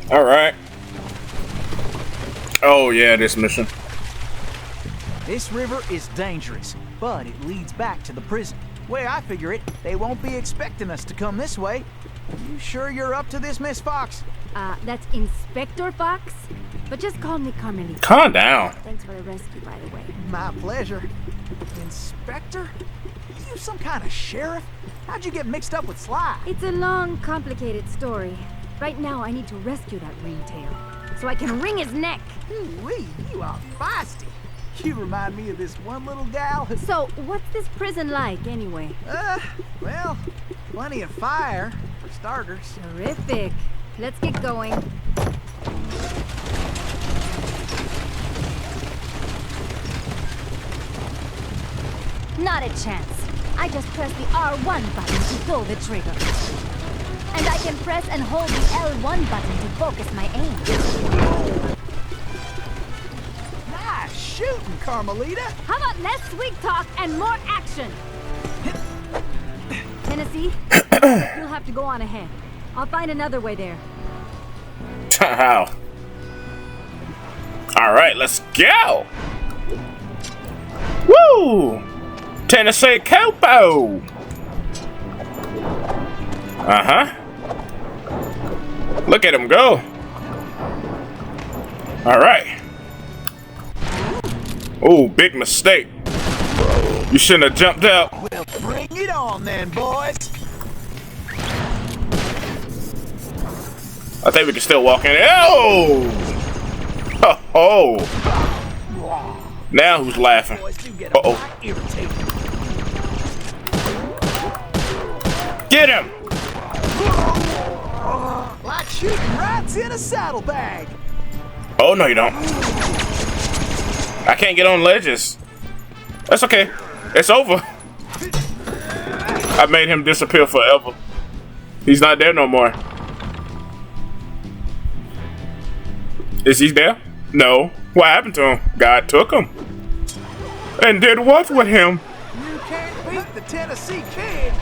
All right. Oh yeah, this mission. This river is dangerous, but it leads back to the prison. Way I figure it, they won't be expecting us to come this way. You sure you're up to this, Miss Fox? That's Inspector Fox, but just call me Carmelita. Calm down. Thanks for the rescue, by the way. My pleasure. Inspector? You some kind of sheriff? How'd you get mixed up with Sly? It's a long, complicated story. Right now, I need to rescue that ringtail, so I can wring his neck. Ooh-wee, you are feisty. You remind me of this one little gal. So, what's this prison like, anyway? Well, plenty of fire, for starters. Terrific. Let's get going. Not a chance. I just press the R1 button to pull the trigger. And I can press and hold the L1 button to focus my aim. Nice shooting, Carmelita. How about less sweet talk and more action? Tennessee, you'll have to go on ahead. I'll find another way there. How? All right, let's go. Woo! Tennessee Copo. Look at him go. All right. Oh, big mistake. You shouldn't have jumped out. Well, bring it on then, boys. I think we can still walk in. Oh! Oh! Now who's laughing? Uh-oh. Get him! Like shooting rats in a saddlebag. Oh, no, you don't. I can't get on ledges. That's okay. It's over. I made him disappear forever. He's not there no more. Is he there? No. What happened to him? God took him. And did what with him? You can't beat the Tennessee Kid.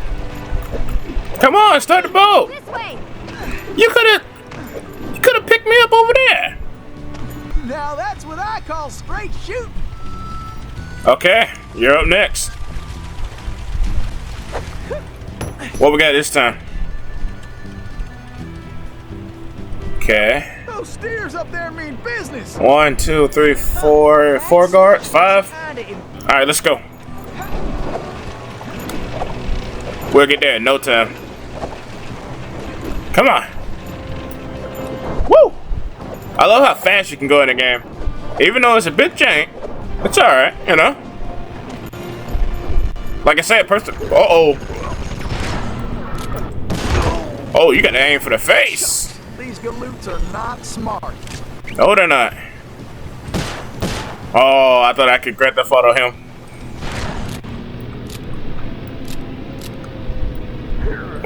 Come on, start the boat. This way. You could have picked me up over there. Now that's what I call straight shooting. Okay, you're up next. What we got this time? Okay. Those steers up there mean business. 1, 2, 3, 4. 4 guards? 5? Alright, let's go. We'll get there in no time. Come on. Woo! I love how fast you can go in the game. Even though it's a bit jank, it's alright, you know? Like I said, uh-oh. Oh, you gotta aim for the face. These galoots are not smart. No, they're not. Oh, I thought I could grab the photo of him.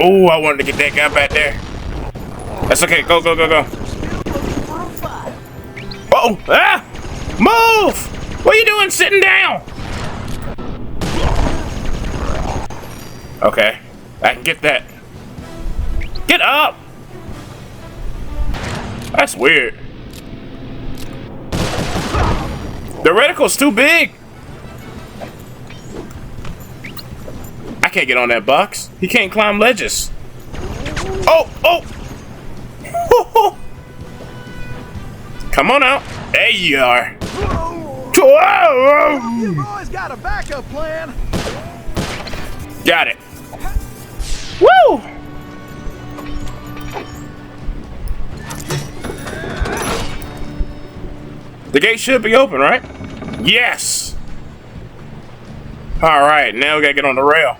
Oh, I wanted to get that guy back there. That's okay. Go, go, go, go. Uh-oh. Ah! Move! What are you doing sitting down? Okay. I can get that. Get up! That's weird. The reticle's too big. I can't get on that box. He can't climb ledges. Oh, oh! Come on out. There you are. Whoa. You boys got a backup plan. Got it. Woo! The gate should be open, right? Yes! Alright, now we gotta get on the rail.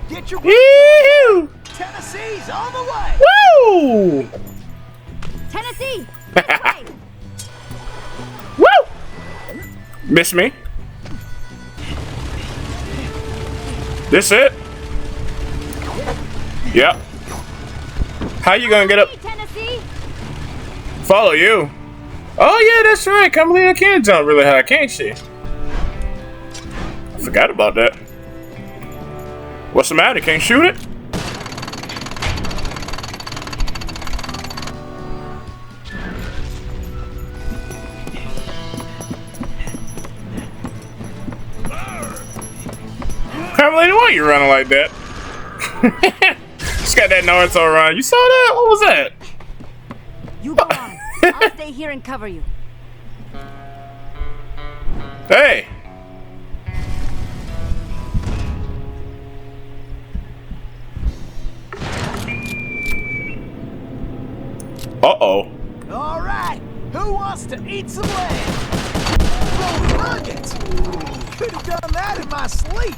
Get your Woo! Tennessee's on the way. Woo! Tennessee! This way! Woo! Miss me? This it? Yep. How you gonna get up? Tennessee! Follow you? Oh yeah, that's right. Carmelita can jump really high, can't she? I forgot about that. What's the matter? Can't shoot it? Carmelita, why are you running like that? Just got that Naruto run. You saw that? What was that? You go on. I'll stay here and cover you. Hey. Uh-oh. All right, who wants to eat some leg? Rolling nuggets. Could have done that in my sleep.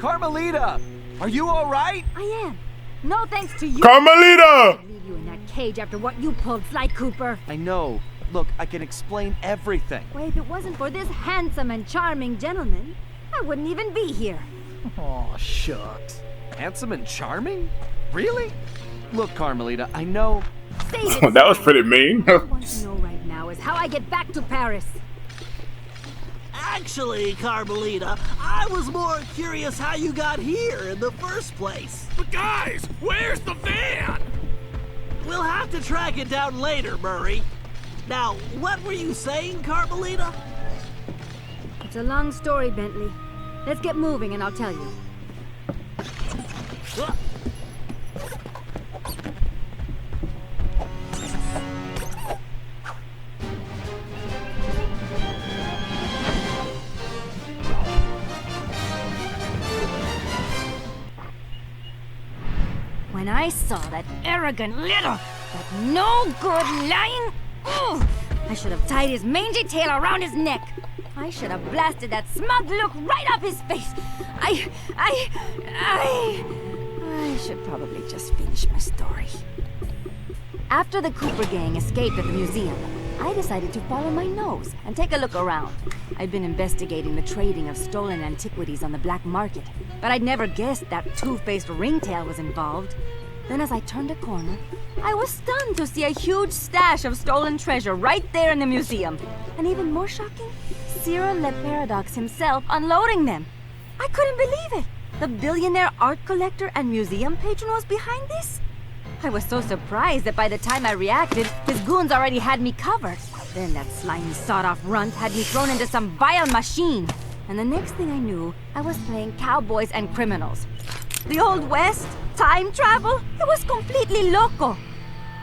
Carmelita, are you all right? I am. No thanks to you. Carmelita! Leave you in that cage after what you pulled, Sly Cooper. I know. Look, I can explain everything. Why, if it wasn't for this handsome and charming gentleman, I wouldn't even be here. Oh, shucks. Handsome and charming? Really? Look, Carmelita, I know. Save it, That was Sly. pretty mean. What I want to know right now is how I get back to Paris. Actually, Carmelita, I was more curious how you got here in the first place. But guys, where's the van? We'll have to track it down later, Murray. Now, what were you saying, Carmelita? It's a long story, Bentley. Let's get moving and I'll tell you. Huh? When I saw that arrogant little, that no good lying, I should have tied his mangy tail around his neck. I should have blasted that smug look right off his face. I should probably just finish my story. After the Cooper gang escaped at the museum, I decided to follow my nose and take a look around. I'd been investigating the trading of stolen antiquities on the black market, but I'd never guessed that two-faced ringtail was involved. Then as I turned a corner, I was stunned to see a huge stash of stolen treasure right there in the museum. And even more shocking, Cyril Le Paradox himself unloading them. I couldn't believe it. The billionaire art collector and museum patron was behind this? I was so surprised that by the time I reacted, his goons already had me covered. Then that slimy sawed-off runt had me thrown into some vile machine. And the next thing I knew, I was playing cowboys and criminals. The Old West? Time travel? It was completely loco.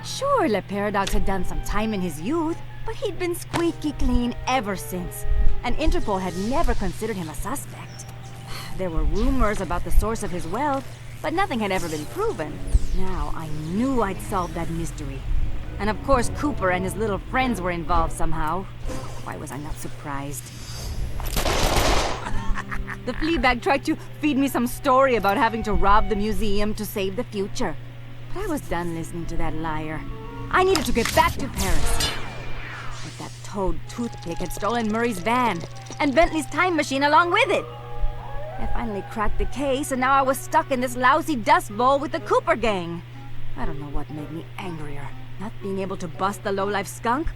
Sure, Le Paradox had done some time in his youth, but he'd been squeaky clean ever since. And Interpol had never considered him a suspect. There were rumors about the source of his wealth, but nothing had ever been proven. Now I knew I'd solved that mystery. And of course Cooper and his little friends were involved somehow. Why was I not surprised? The Fleabag tried to feed me some story about having to rob the museum to save the future. But I was done listening to that liar. I needed to get back to Paris. But that toad toothpick had stolen Murray's van, and Bentley's time machine along with it. I finally cracked the case, and now I was stuck in this lousy dust bowl with the Cooper gang. I don't know what made me angrier. Not being able to bust the lowlife skunk,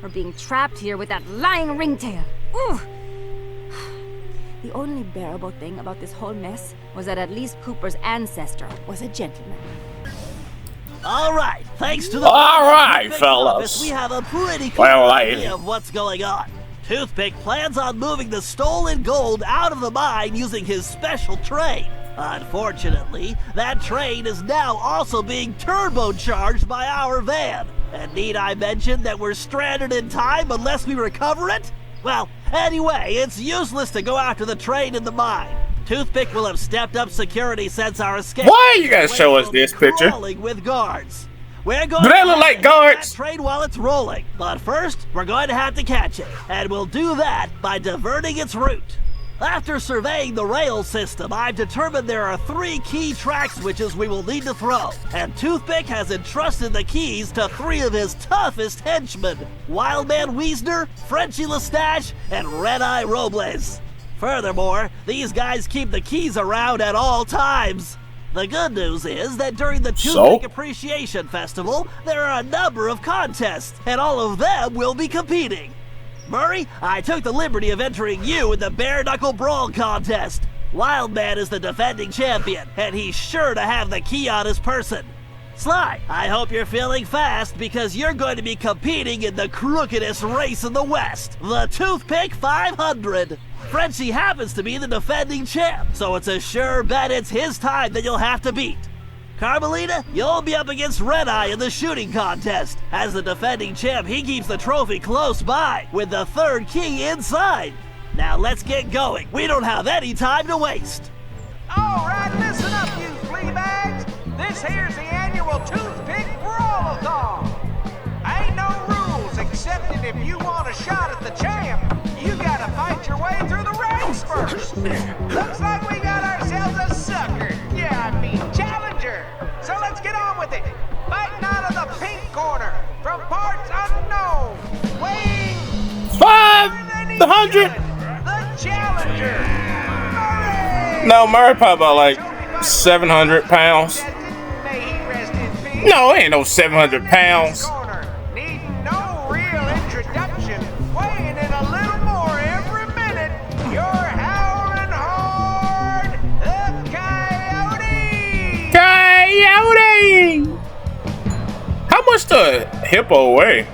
or being trapped here with that lying ringtail. Ooh! The only bearable thing about this whole mess was that at least Cooper's ancestor was a gentleman. All right, thanks to the All right, Toothpick's fellas. office, we have a pretty clear Well, idea of what's going on. Toothpick plans on moving the stolen gold out of the mine using his special train. Unfortunately, that train is now also being turbocharged by our van. And need I mention that we're stranded in time unless we recover it? Well, anyway, it's useless to go after the train in the mine. Toothpick will have stepped up security since our escape. Why you guys show us this picture? Crawling with guards. We're going Do they to look like catch guards? that train while it's rolling. But first, we're going to have to catch it. And we'll do that by diverting its route. After surveying the rail system, I've determined there are 3 key track switches we will need to throw. And Toothpick has entrusted the keys to 3 of his toughest henchmen. Wildman Wiesner, Frenchie Lestage, and Red Eye Robles. Furthermore, these guys keep the keys around at all times. The good news is that during the Toothpick Appreciation Festival, there are a number of contests, and all of them will be competing. Murray, I took the liberty of entering you in the Bare Knuckle Brawl contest. Wildman is the defending champion, and he's sure to have the key on his person. Sly, I hope you're feeling fast because you're going to be competing in the crookedest race in the West, the Toothpick 500. Frenchie happens to be the defending champ, so it's a sure bet it's his time that you'll have to beat. Carmelita, you'll be up against Red Eye in the shooting contest. As the defending champ, he keeps the trophy close by, with the third key inside. Now let's get going. We don't have any time to waste. All right, listen up, you flea bags. This here's the annual Toothpick Brawl-a-thon. Ain't no rules, except that if you want a shot at the champ, you gotta fight your way through the ranks first. Looks like we got ourselves a sucker. Yeah, I mean challenger. So let's get on with it. Fighting out of the pink corner, from parts unknown, weighing 500. the challenger. Murray! No, Murray probably about like 700 pounds. May he rest in peace. No, it ain't no 700 pounds. Corner, needing no real introduction, weighing in a little more every minute. You're howling hard, the Coyote! Coyote! How much the hippo weigh?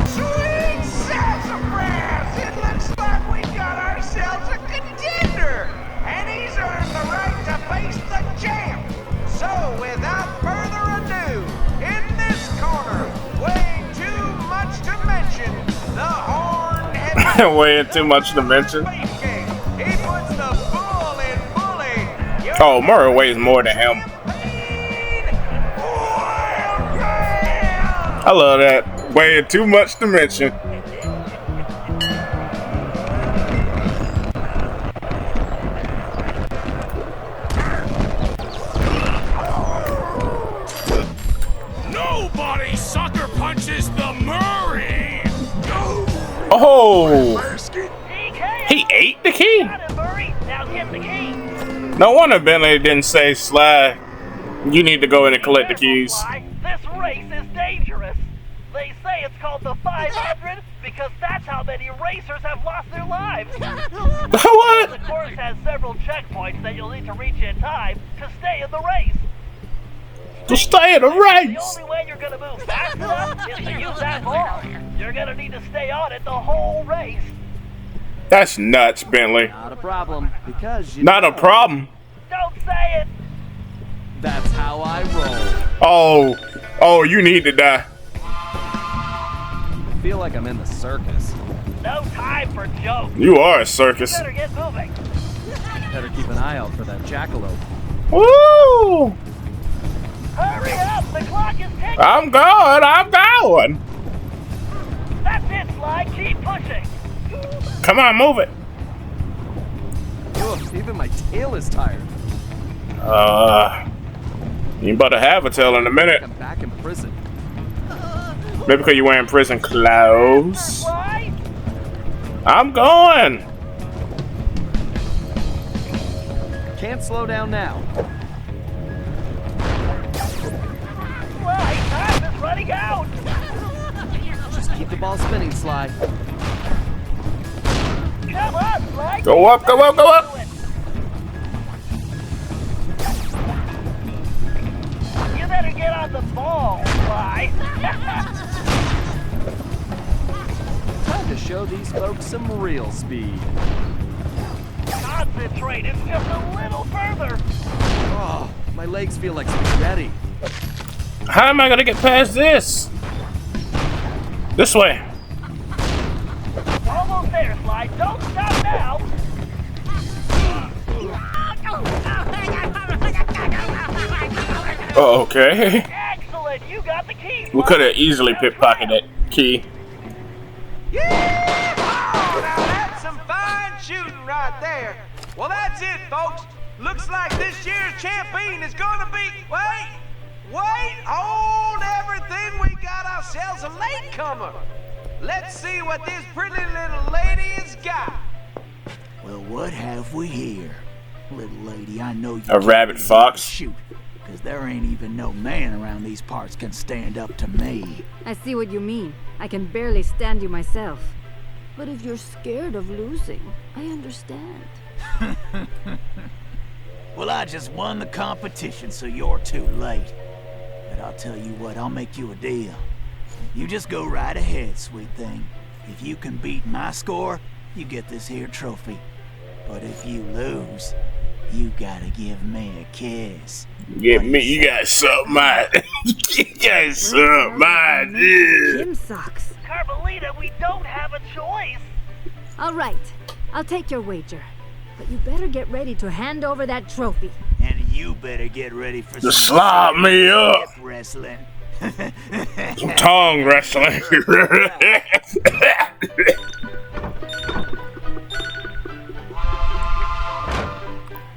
Sweet sassafras! It looks like we got ourselves a contender, and he's earned the right to face the champ. So, without further ado, in this corner, weighing too much to mention, the horn heavy. Weighing too much to mention. He puts the bull in bully. Your Oh, Murray weighs more than him. I love that. Weighing too much to mention. Nobody sucker punches the Murray! Oh! He ate the key? Now get the key. No wonder Bentley didn't say, Sly, you need to go in and collect the keys. This race is dangerous. They say it's called the 500 because that's how many racers have lost their lives. What? The course has several checkpoints that you'll need to reach in time to stay in the race. To stay in the The race. only way you're gonna move fast enough is to use that ball. You're gonna need to stay on it the whole race. That's nuts, Bentley. Not a problem, because you Not a know problem. Don't say it. That's how I roll. Oh, you need to die. I feel like I'm in the circus. No time for jokes. You are a circus. Better get moving. Better keep an eye out for that jackalope. Woo! Hurry up, the clock is ticking. I'm going. That's it, Sly. Keep pushing. Come on, move it. Ugh, even my tail is tired. You about to have a tail in a minute. I'm back in prison. Maybe because you're wearing prison clothes. Sly? I'm going. Can't slow down now. Sly, time is running out. Just keep the ball spinning, Sly. Come on, Sly. Go up, go up, go up. You better get on the ball, Sly. Time to show these folks some real speed. Concentrate. It's just a little further. Oh, my legs feel like spaghetti. How am I gonna get past this? This way. Almost there, Sly. Don't stop now. Oh, okay. Excellent. You got the key. We could have easily pickpocketed that key. Yeah! Oh, now that's some fine shooting right there. Well, that's it, folks. Looks like this year's champion is gonna be... Wait, hold everything. We got ourselves a latecomer. Let's see what this pretty little lady has got. Well, what have we here? Little lady, I know you A rabbit fox. shoot, because there ain't even no man around these parts can stand up to me. I see what you mean. I can barely stand you myself. But if you're scared of losing, I understand. Well, I just won the competition, so you're too late. I'll tell you what, I'll make you a deal. You just go right ahead, sweet thing. If you can beat my score, you get this here trophy. But if you lose, you gotta give me a kiss. Get me, you got something, man. You got something, man. Gym socks. Carmelita, we don't have a choice. All right, I'll take your wager. But you better get ready to hand over that trophy. And you better get ready for Just slap me up. hip wrestling. Some tongue wrestling.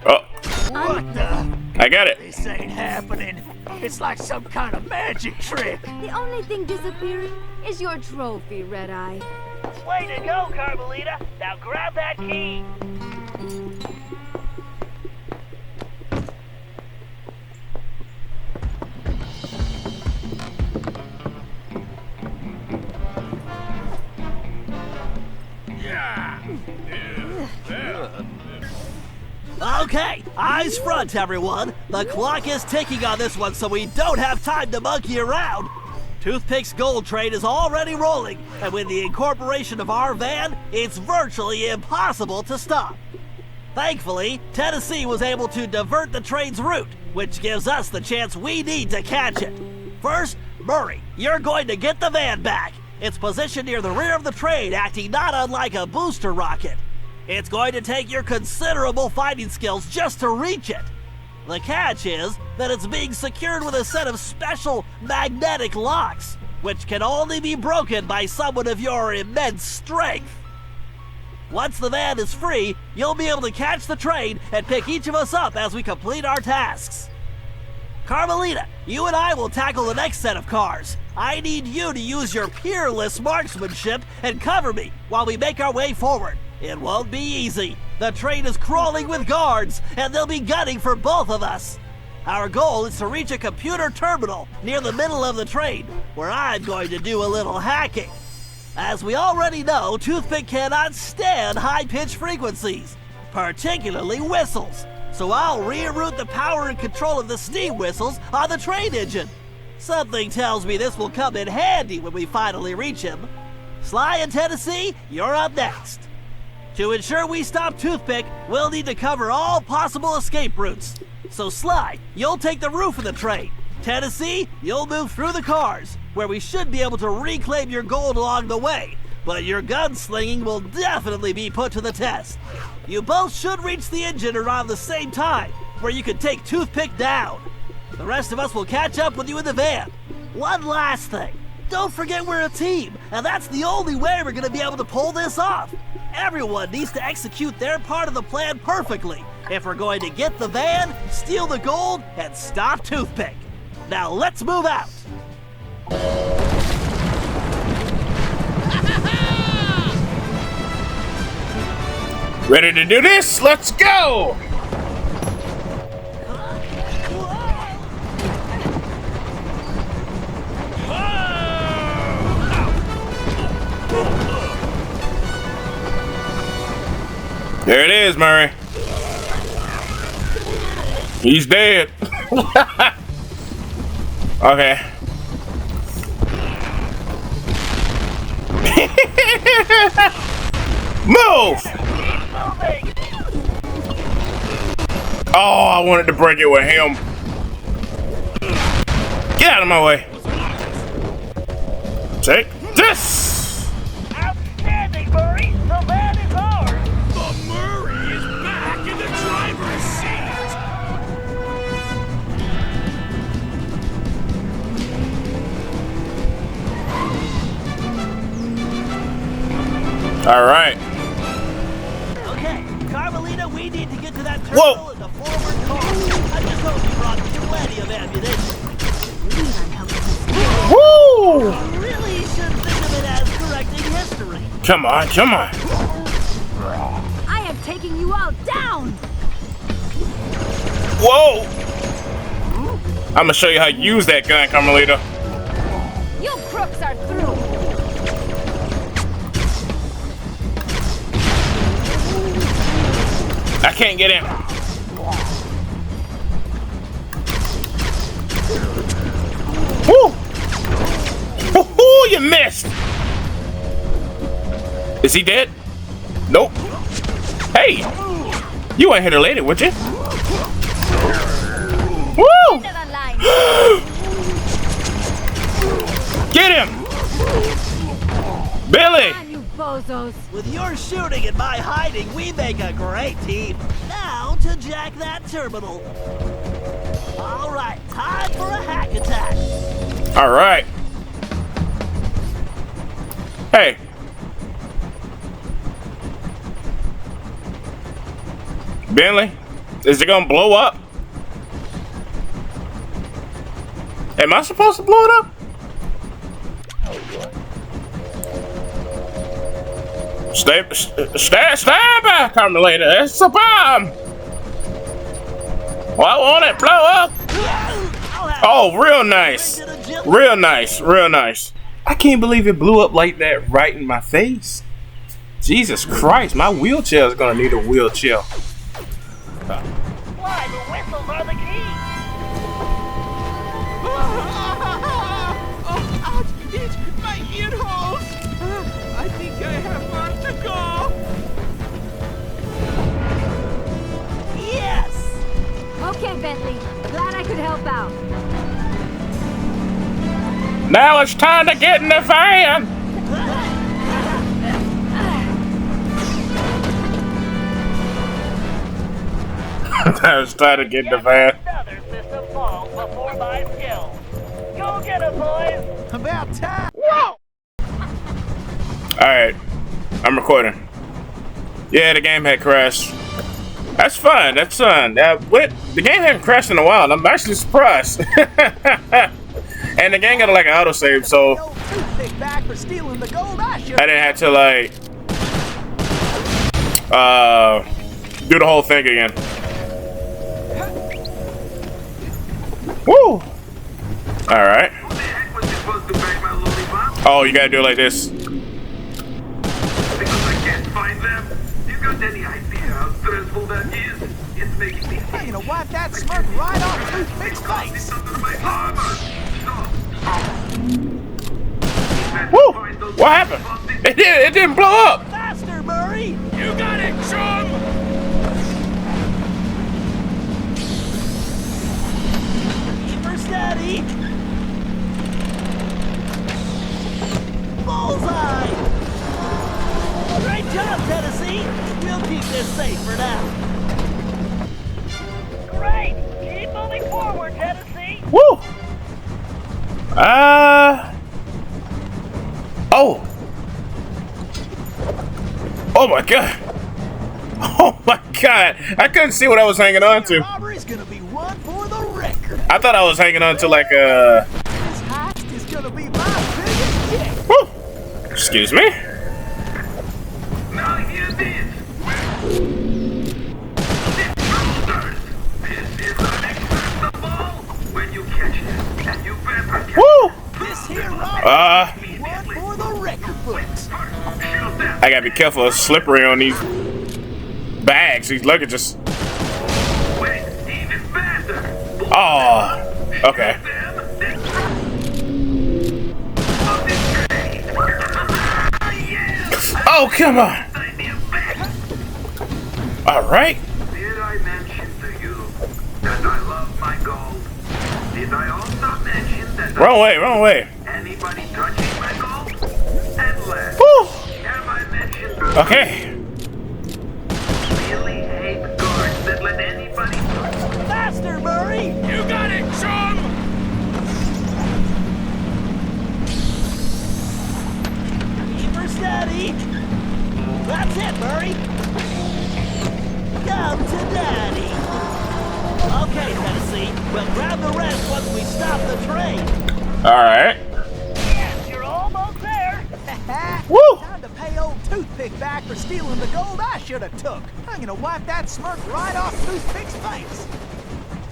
Oh, What the? I got it. This ain't happening. It's like some kind of magic trick. The only thing disappearing is your trophy, Red Eye. Way to go, Carmelita. Now grab that key. Okay, eyes front, everyone. The clock is ticking on this one, so we don't have time to monkey around. Toothpick's gold train is already rolling, and with the incorporation of our van, it's virtually impossible to stop. Thankfully, Tennessee was able to divert the train's route, which gives us the chance we need to catch it. First, Murray, you're going to get the van back. It's positioned near the rear of the train, acting not unlike a booster rocket. It's going to take your considerable fighting skills just to reach it. The catch is that it's being secured with a set of special magnetic locks, which can only be broken by someone of your immense strength. Once the van is free, you'll be able to catch the train and pick each of us up as we complete our tasks. Carmelita, you and I will tackle the next set of cars. I need you to use your peerless marksmanship and cover me while we make our way forward. It won't be easy. The train is crawling with guards, and they'll be gunning for both of us. Our goal is to reach a computer terminal near the middle of the train, where I'm going to do a little hacking. As we already know, Toothpick cannot stand high-pitched frequencies, particularly whistles. So I'll reroute the power and control of the steam whistles on the train engine. Something tells me this will come in handy when we finally reach him. Sly and Tennessee, you're up next. To ensure we stop Toothpick, we'll need to cover all possible escape routes. So Sly, you'll take the roof of the train. Tennessee, you'll move through the cars, where we should be able to reclaim your gold along the way. But your gunslinging will definitely be put to the test. You both should reach the engine around the same time, where you can take Toothpick down. The rest of us will catch up with you in the van. One last thing. Don't forget we're a team, and that's the only way we're gonna be able to pull this off. Everyone needs to execute their part of the plan perfectly if we're going to get the van, steal the gold, and stop Toothpick. Now let's move out. Ready to do this? Let's go! There it is, Murray. He's dead. Okay. Move! Oh, I wanted to break it with him. Get out of my way. Take this! Outstanding, Murray! The van is ours! The Murray is back in the driver's seat! Alright. Okay, Carmelita, we need to get to that terminal in the forward car. I just hope you brought plenty of ammunition. Woo! You really should think of it as correcting history. Come on, come on. I am taking you all down! Whoa! I'm gonna show you how to use that gun, Carmelita. You crooks are through! I can't get in. Is he dead? Nope. Hey, you ain't hit a lady, would you? Woo! Get him! Billy! Come on, you bozos. With your shooting and my hiding, we make a great team. Now to jack that terminal. All right, time for a hack attack. All right. Hey. Bentley, is it gonna blow up? Am I supposed to blow it up? Stand back, Carmelita. It's a bomb. Well, I want it blow up. Oh, real nice. Real nice. Real nice. I can't believe it blew up like that right in my face. Jesus Christ, my wheelchair is gonna need a wheelchair. Why, the whistles are the key. Oh, ouch! Itch! My ear holes! I think I have far to go! Yes! Okay, Bentley. Glad I could help out. Now it's time to get in the van. Now it's time to get in the van. Another system falls before my skill. Go get it, boys! About time. Alright, I'm recording. Yeah, the game had crashed. That's fun, that's fun. The game hadn't crashed in a while, and I'm actually surprised. And the game got like an autosave, so Back for stealing the gold I should. I didn't have to like do the whole thing again. Woo! Alright. Oh, you gotta do it like this. Because I can't find them. You got any idea how stressful that is? It's making me I'm gonna wipe that smirk right off Toothpick's face. it's under my armor. Woo! What happened? It didn't blow up! Faster, Murray! You got it, chum! Keep her steady! Bullseye! Great job, Tennessee! We'll keep this safe for now. Great! Keep moving forward, Tennessee! Woo! Oh! Oh my god! Oh my god! I couldn't see what I was hanging on to. Robbery's gonna be one for the record. I thought I was hanging on to like a... This heist is gonna be my biggest hit. Woo! Excuse me? Now hear this. This is unacceptable. When you catch it, and you better catch Woo! This here robbery one for the record books. I gotta be careful, it's slippery on these bags, these luggages. Wait, even faster. Oh, okay. Oh, come on. All right. Did I mention to you that I love my gold? Did I also mention that Wrong way, wrong way. anybody touching my gold? And last, Woo! have I mentioned to Okay. really hate guards that let anybody touch? Faster, Murray! You got it, chum! Keep her steady! That's it, Murray! Come to Daddy! Okay, Tennessee, we'll grab the rest once we stop the train. All right. Yes, you're almost there! Woo! Time to pay old Toothpick back for stealing the gold I should have took. I'm gonna wipe that smirk right off Toothpick's face.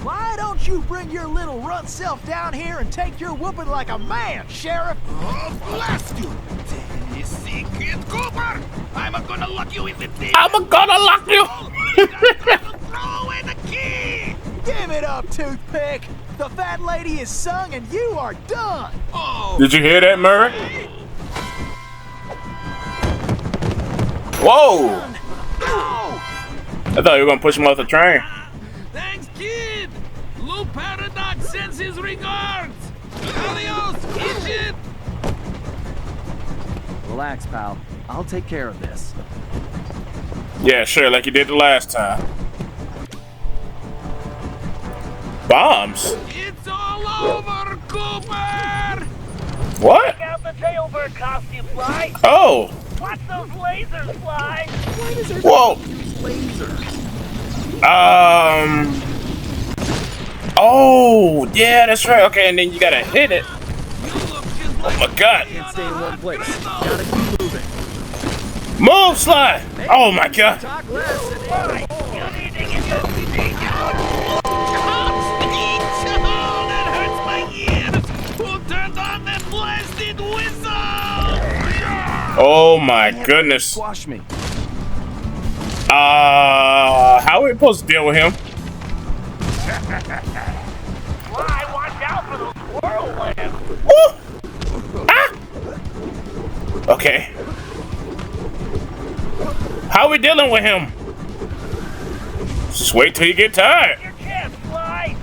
Why don't you bring your little runt self down here and take your whooping like a man, Sheriff? Oh, blast you! Tennessee Kid Cooper! I'm gonna lock you in the thing! I'm gonna lock you. You gotta throw away the key! Give it up, Toothpick. The fat lady is sung and you are done. Oh! Did you hear that, Murray? Whoa! I thought you were gonna push him off the train. Thanks, kid. Lou Paradox sends his regards. Adios, Egypt. Relax, pal. I'll take care of this. Yeah, sure, like you did the last time. Bombs? It's all over, Cooper. What? Check out the jailbird costume, Fly. Oh! Watch those lasers, Fly. Whoa! Oh, yeah, that's right. Okay, and then you gotta hit it. Oh my god. Can't stay in one place. Gotta keep moving. Move, Sly! Oh my god. Talk less and That hurts my ears. Who turned on that blasted whistle? Oh my goodness. squash me. How are we supposed to deal with him? Fly, watch out for those whirlwinds. Woo! Ah! Okay. How are we dealing with him? Just wait till you get tired. Your chance, Fly.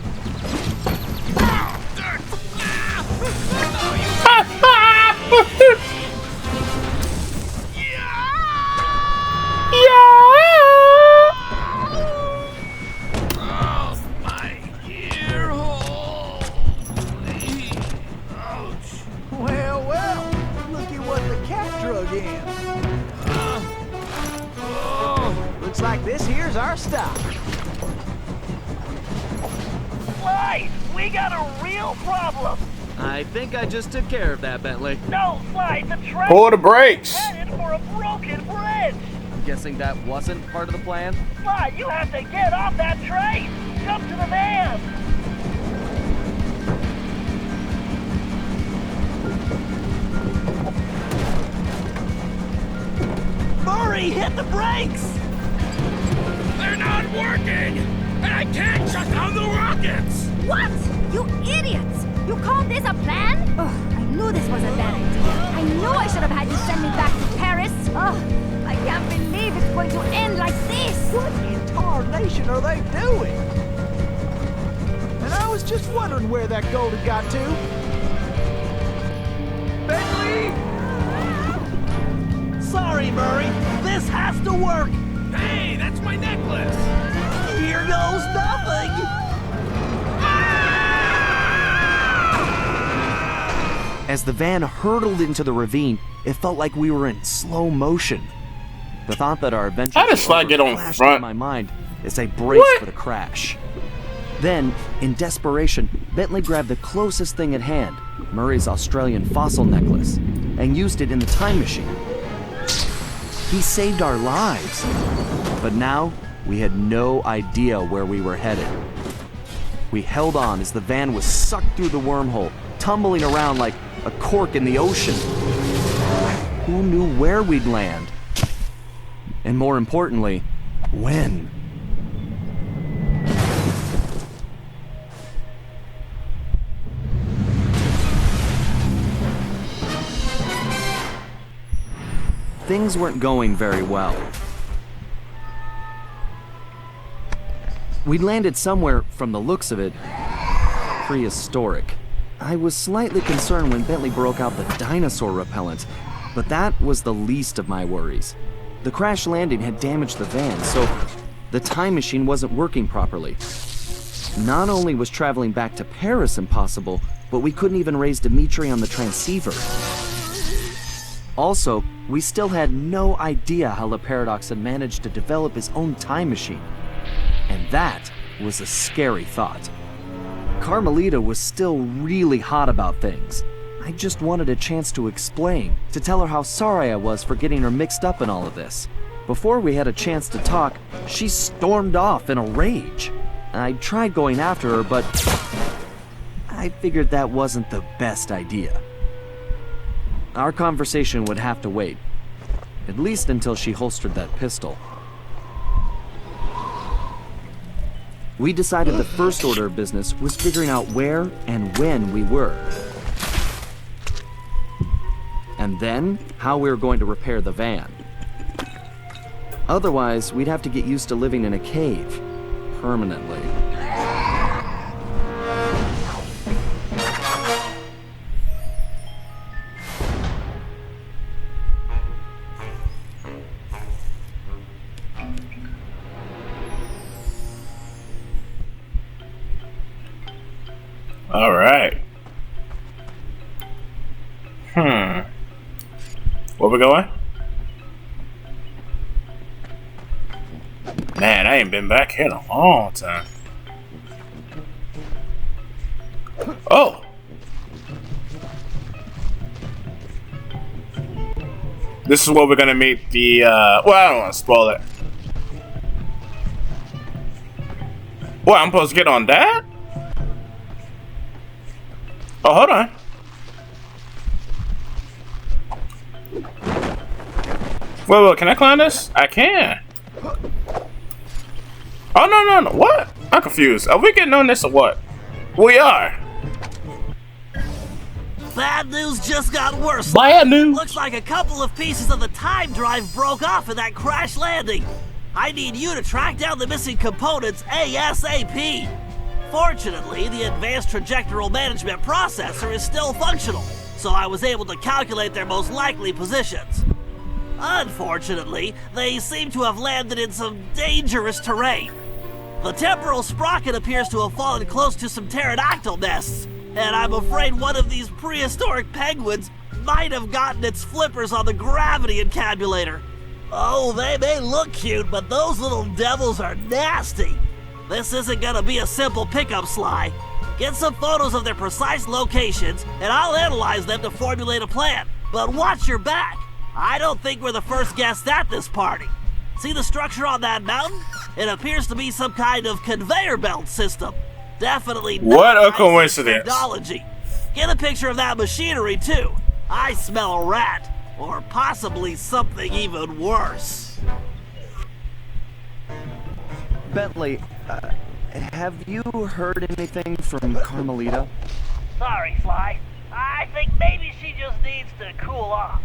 Oh, my ear hole. Ouch. Well, well, look at what the cat drug in. Looks like this here's our stop. Fly, we got a real problem. I think I just took care of that, Bentley. No, Fly, the train Pull the brakes. headed for a broken bridge. I'm guessing that wasn't part of the plan? Fly, you have to get off that train. Jump to the van. Murray, hit the brakes. They're not working, and I can't shut down the rockets. What? You idiots! You call this a plan? Ugh, I knew this was a bad idea. I knew I should have had you send me back to Paris. Ugh, I can't believe it's going to end like this. What in tarnation are they doing? And I was just wondering where that gold had got to. Bentley! Sorry, Murray. This has to work. Hey, that's my necklace. Here goes nothing. As the van hurtled into the ravine, it felt like we were in slow motion. The thought that our adventure How does Sly get on flashed front? in my mind as I braced for the crash. Then, in desperation, Bentley grabbed the closest thing at hand, Murray's Australian fossil necklace, and used it in the time machine. He saved our lives. But now, we had no idea where we were headed. We held on as the van was sucked through the wormhole, tumbling around like a cork in the ocean. Who knew where we'd land? And more importantly, when? Things weren't going very well. We'd landed somewhere, from the looks of it, prehistoric. I was slightly concerned when Bentley broke out the dinosaur repellent, but that was the least of my worries. The crash landing had damaged the van, so the time machine wasn't working properly. Not only was traveling back to Paris impossible, but we couldn't even raise Dimitri on the transceiver. Also, we still had no idea how Le Paradox had managed to develop his own time machine. And that was a scary thought. Carmelita was still really hot about things. I just wanted a chance to explain, to tell her how sorry I was for getting her mixed up in all of this. Before we had a chance to talk, she stormed off in a rage. I tried going after her, but I figured that wasn't the best idea. Our conversation would have to wait, at least until she holstered that pistol. We decided the first order of business was figuring out where and when we were. And then, how we were going to repair the van. Otherwise, we'd have to get used to living in a cave. Permanently. All right. Where we going? Man, I ain't been back here in a long time. Oh! This is where we're gonna meet the, well, I don't want to spoil it. What, I'm supposed to get on that? Oh, hold on. Wait, can I climb this? I can. Oh, no. What? I'm confused. Are we getting on this or what? We are. Bad news just got worse. Bad news. Looks like a couple of pieces of the time drive broke off in that crash landing. I need you to track down the missing components ASAP. Fortunately, the advanced trajectoral management processor is still functional, so I was able to calculate their most likely positions. Unfortunately, they seem to have landed in some dangerous terrain. The temporal sprocket appears to have fallen close to some pterodactyl nests, and I'm afraid one of these prehistoric penguins might have gotten its flippers on the gravity encabulator. Oh, they may look cute, but those little devils are nasty. This isn't gonna be a simple pickup, Sly. Get some photos of their precise locations, and I'll analyze them to formulate a plan. But watch your back. I don't think we're the first guests at this party. See the structure on that mountain? It appears to be some kind of conveyor belt system. Definitely not what a coincidence. Technology. Get a picture of that machinery, too. I smell a rat. Or possibly something even worse. Bentley, have you heard anything from Carmelita? Sorry, Sly. I think maybe she just needs to cool off.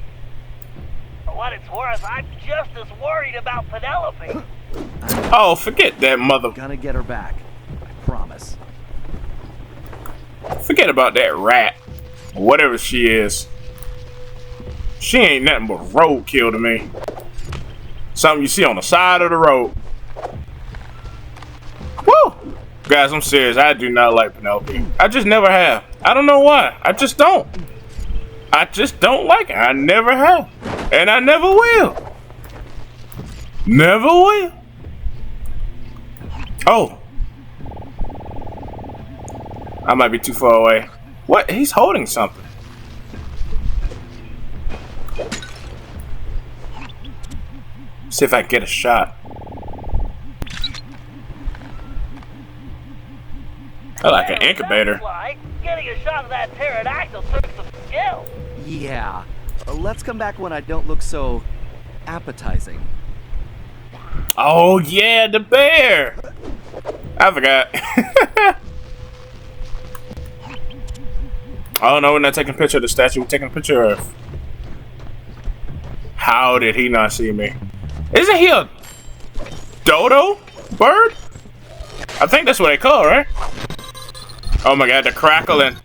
For what it's worth, I'm just as worried about Penelope. Oh, forget that mother. Gonna get her back. I promise. Forget about that rat. Whatever she is. She ain't nothing but roadkill to me. Something you see on the side of the road. Woo! Guys, I'm serious. I do not like Penelope. I just never have. I don't know why. I just don't. I just don't like her. I never have. And I never will. Never will. Oh. I might be too far away. What? He's holding something. See if I can get a shot. I like an incubator. Getting a shot of that pterodactyl took some skill. Yeah. Let's come back when I don't look so appetizing. Oh yeah, the bear. I forgot. Oh no, we're not taking a picture of the statue. We're taking a picture of. How did he not see me? Isn't he a dodo bird? I think that's what they call, right? Oh my god, the crackling.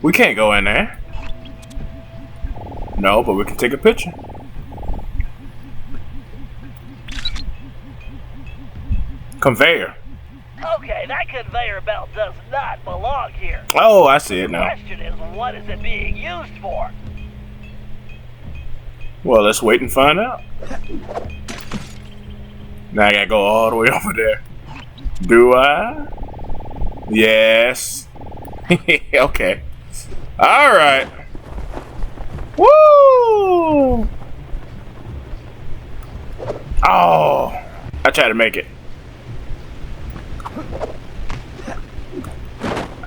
We can't go in there. No, but we can take a picture. Conveyor. Okay, that conveyor belt does not belong here. Oh, I see it now. The question is, what is it being used for? Well, let's wait and find out. Now I gotta go all the way over there. Do I? Yes. Okay. Alright. Woo! Oh! I tried to make it.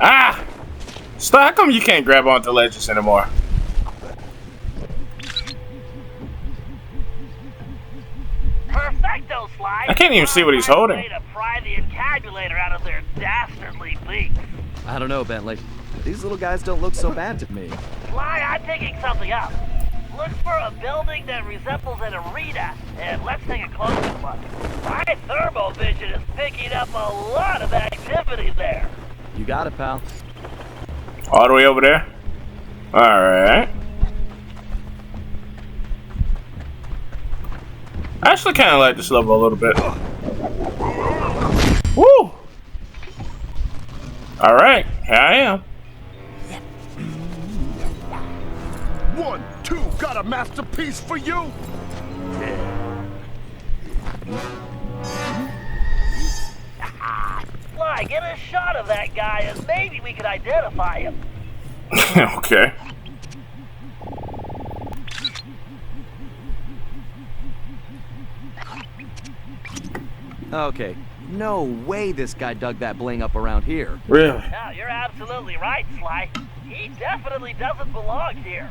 Ah! Stop! How come you can't grab onto ledges anymore? Perfecto, Sly. I can't even see what he's holding. Way to pry the encabulator out of their dastardly beaks. I don't know, Bentley. These little guys don't look so bad to me. Sly, I'm picking something up. Look for a building that resembles an arena, and let's take a closer look. My thermal vision is picking up a lot of activity there. You got it, pal. All the way over there? Alright. I actually kind of like this level a little bit. Woo! Alright, here I am. 1, 2, got a masterpiece for you. Sly, get a shot of that guy, and maybe we could identify him. Okay. Okay, no way this guy dug that bling up around here. Really? Now, you're absolutely right, Sly. He definitely doesn't belong here.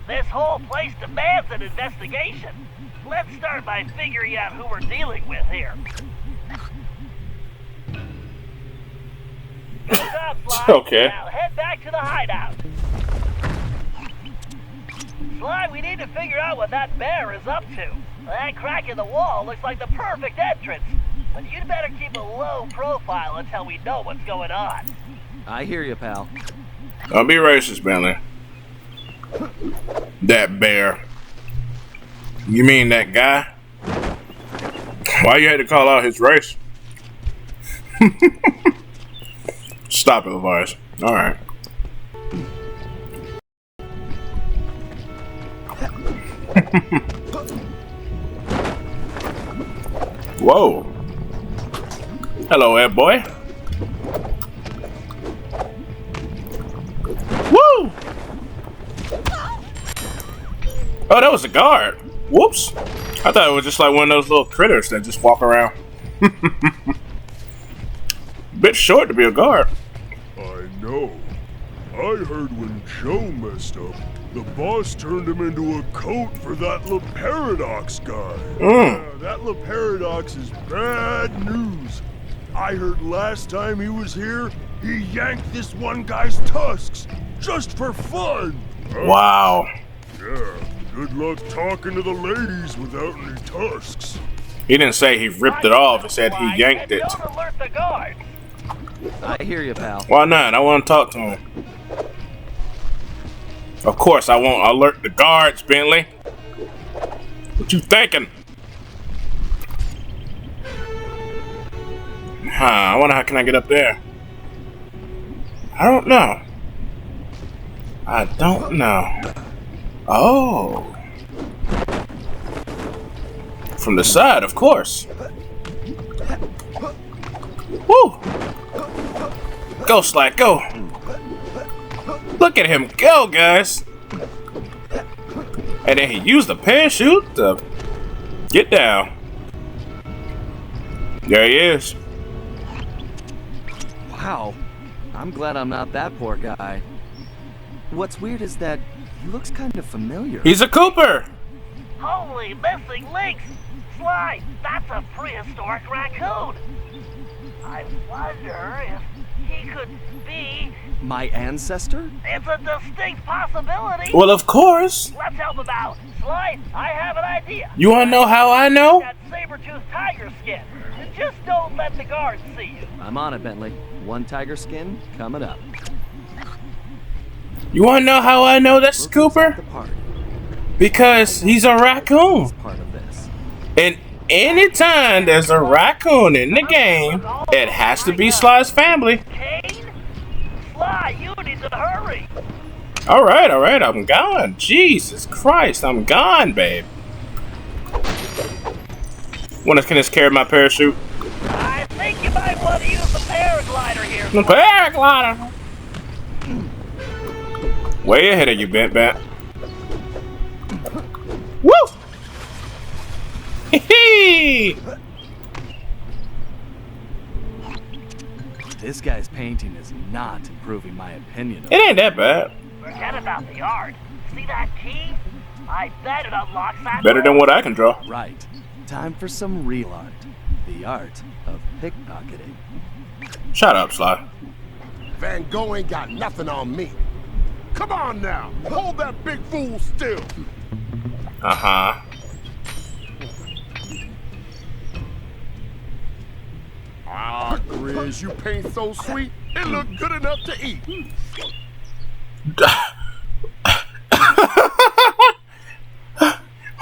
This whole place demands an investigation. Let's start by figuring out who we're dealing with here. Good job, Sly. Okay. Now head back to the hideout. Sly, we need to figure out what that bear is up to. That crack in the wall looks like the perfect entrance. But you'd better keep a low profile until we know what's going on. I hear you, pal. Don't be racist, Bentley. That bear. You mean that guy? Why you had to call out his race? Stop it, Levi's. Alright. Whoa. Hello, Ed boy. Woo! Oh, that was a guard. Whoops. I thought it was just like one of those little critters that just walk around. Bit short to be a guard. I know. I heard when Joe messed up, the boss turned him into a coat for that La Paradox guy. That La Paradox is bad news. I heard last time he was here, he yanked this one guy's tusks, just for fun. Wow. Yeah, good luck talking to the ladies without any tusks. He didn't say he ripped it off, he said he yanked it. Don't alert the guards. I hear you, pal. Why not? I want to talk to him. Of course, I won't alert the guards, Bentley. What you thinking? I wonder how can I get up there? I don't know. I don't know. Oh. From the side, of course. Woo! Go, Slack, go! Look at him go, guys! And then he used the parachute to get down. There he is. Wow. I'm glad I'm not that poor guy. What's weird is that he looks kind of familiar. He's a Cooper! Holy missing links! Sly, that's a prehistoric raccoon! I wonder if he could be... My ancestor? It's a distinct possibility! Well, of course! Let's help him out! Sly, I have an idea! You wanna know how I know? That saber-toothed tiger skin! Just don't let the guards see you! I'm on it, Bentley. One tiger skin coming up. You wanna know how I know that's Cooper? Because he's a raccoon. Part of this. And anytime there's a raccoon in the game, it has to be Sly's family. Kane? Sly, you need to hurry! Alright, I'm gone. Jesus Christ, I'm gone, babe. Can this carry my parachute? I think you might want to use the paraglider here. The paraglider! Way ahead of you, Bent Bat. Woo! Hee! This guy's painting is not improving my opinion of It ain't that bad. Forget about the art. See that key? I bet it unlocks that Better than door. what I can draw. Right. Time for some real art. The art of pickpocketing. Shut up, Sly. Van Gogh ain't got nothing on me. Come on now, hold that big fool still. Uh-huh. Ah, Grizz, you paint so sweet, it look good enough to eat.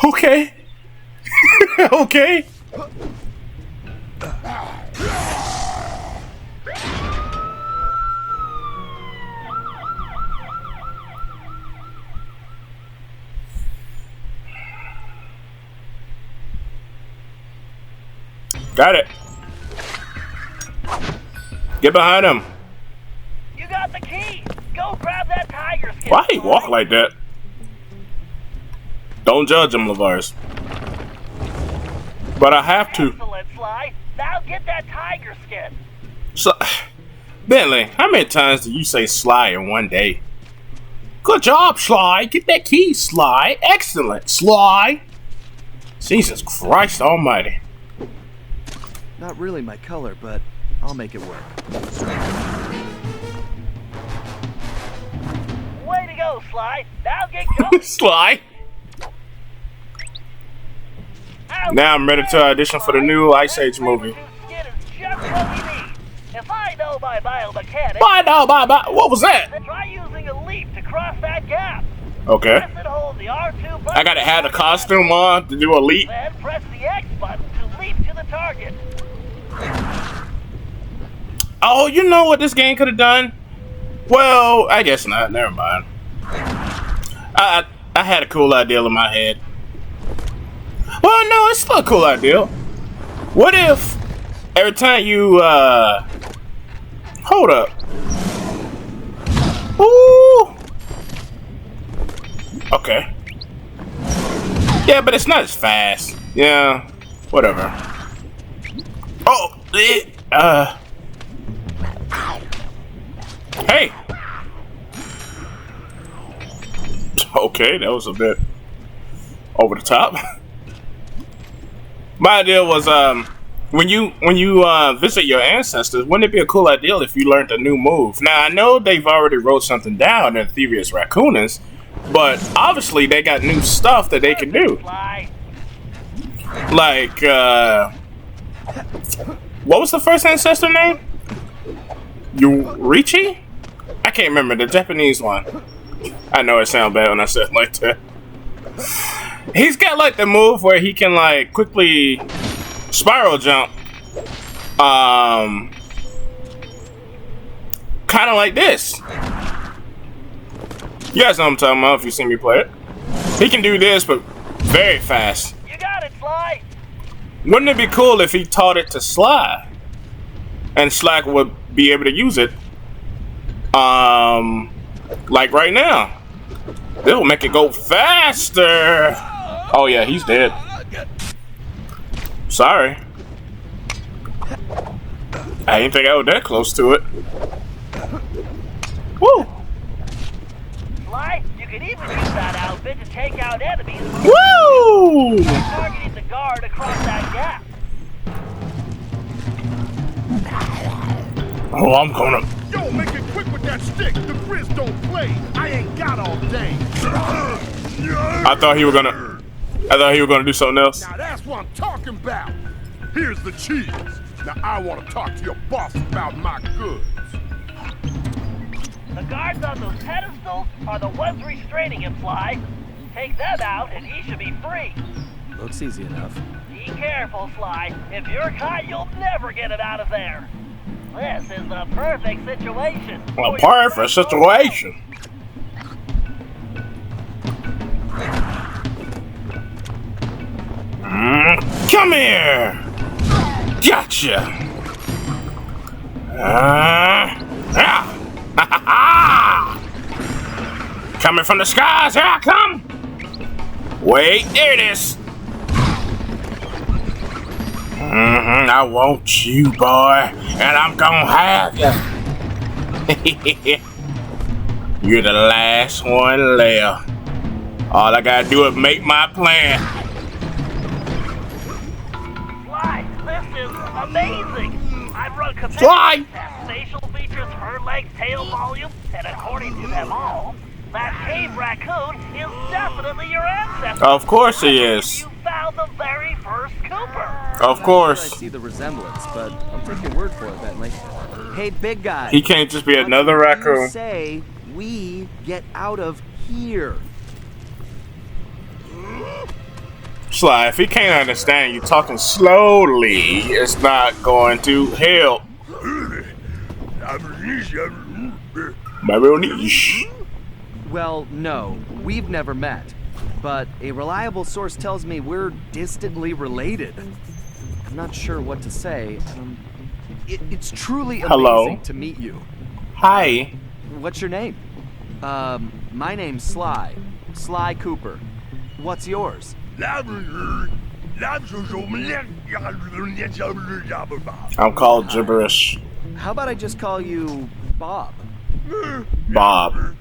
Okay. Okay. Got it. Get behind him. You got the key. Go grab that tiger skin. Why he walk like that? Don't judge him, LeVars. But I have to. Excellent, Sly. Now get that tiger skin. So, Bentley, how many times do you say Sly in one day? Good job, Sly. Get that key, Sly. Excellent, Sly. Jesus Christ almighty. Not really my color, but I'll make it work. Way to go, Sly. Now get going. Sly. Now I'm ready to audition for the new Ice Age movie. If I know my biomechanics, What was that? then try using a leap to cross that gap. Okay. Press and hold the R2 button. I gotta have the costume on to do a leap. Then press the X button to leap to the target. Oh, you know what this game could have done? Well, I guess not. Never mind. I had a cool idea in my head. Well, no, it's still a cool idea. What if every time you, hold up. Ooh. Okay. Yeah, but it's not as fast. Yeah, whatever. Oh, hey. Okay, that was a bit over the top. My idea was, when you visit your ancestors, wouldn't it be a cool idea if you learned a new move? Now, I know they've already wrote something down in Thieves Raccoonus, but obviously they got new stuff that they can do. Like, what was the first ancestor name? Yurichi? I can't remember, the Japanese one. I know it sounds bad when I say it like that. He's got like the move where he can like quickly spiral jump. Kind of like this. You guys know what I'm talking about if you see me play it. He can do this, but very fast. You got it, Sly. Wouldn't it be cool if he taught it to Sly? And Sly would be able to use it. Like right now. It'll make it go faster. Oh yeah, he's dead. Sorry. I didn't think I was that close to it. Woo! Sly, you can even use that outfit to take out enemies. Woo! Targeting the guard across that gap. Oh, I'm gonna. Yo, make it quick with that stick. The Grizz don't play. I ain't got all day. I thought he was gonna do something else. Now that's what I'm talking about. Here's the cheese. Now I want to talk to your boss about my goods. The guards on those pedestals are the ones restraining him, Sly. Take them out and he should be free. Looks easy enough. Be careful, Sly. If you're caught, you'll never get him out of there. This is the perfect situation. A perfect situation. Come here. Gotcha. Coming from the skies, here I come. Wait, there it is. I want you, boy, and I'm gonna have you. You're the last one left. All I gotta do is make my plan. Sly, This is amazing! I've run Fly! comparison tests, facial features, fur length, tail volume, and according to them all, that cave raccoon is definitely your ancestor. Of course he is. You found the very first Cooper. Of I course. see the resemblance, but I'll take your word for it, Bentley. Hey, big guy. He can't just be another what do you raccoon. say we get out of here? Sly, if he can't understand you talking slowly, it's not going to help. Maronish. Well, no, we've never met. But a reliable source tells me we're distantly related. I'm not sure what to say. It's truly amazing Hello. to meet you. Hi. What's your name? My name's Sly. Sly Cooper. What's yours? I'm called gibberish. How about I just call you Bob? Bob.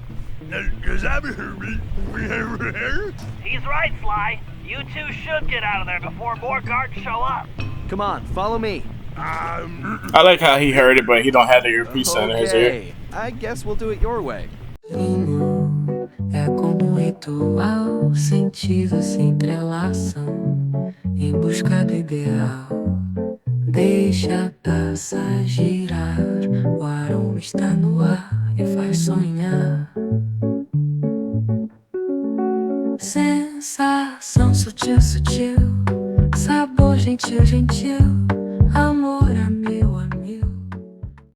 He's right, Sly. You two should get out of there before more guards show up. Come on, follow me. I like how he heard it, but he don't have the earpiece in his ear. Okay, I guess we'll do it your way. É como ritual, sentidos se entrelaçam em busca do ideal. Deixa a taça girar, o aroma está no ar e faz sonhar. Sensação sutil, sutil.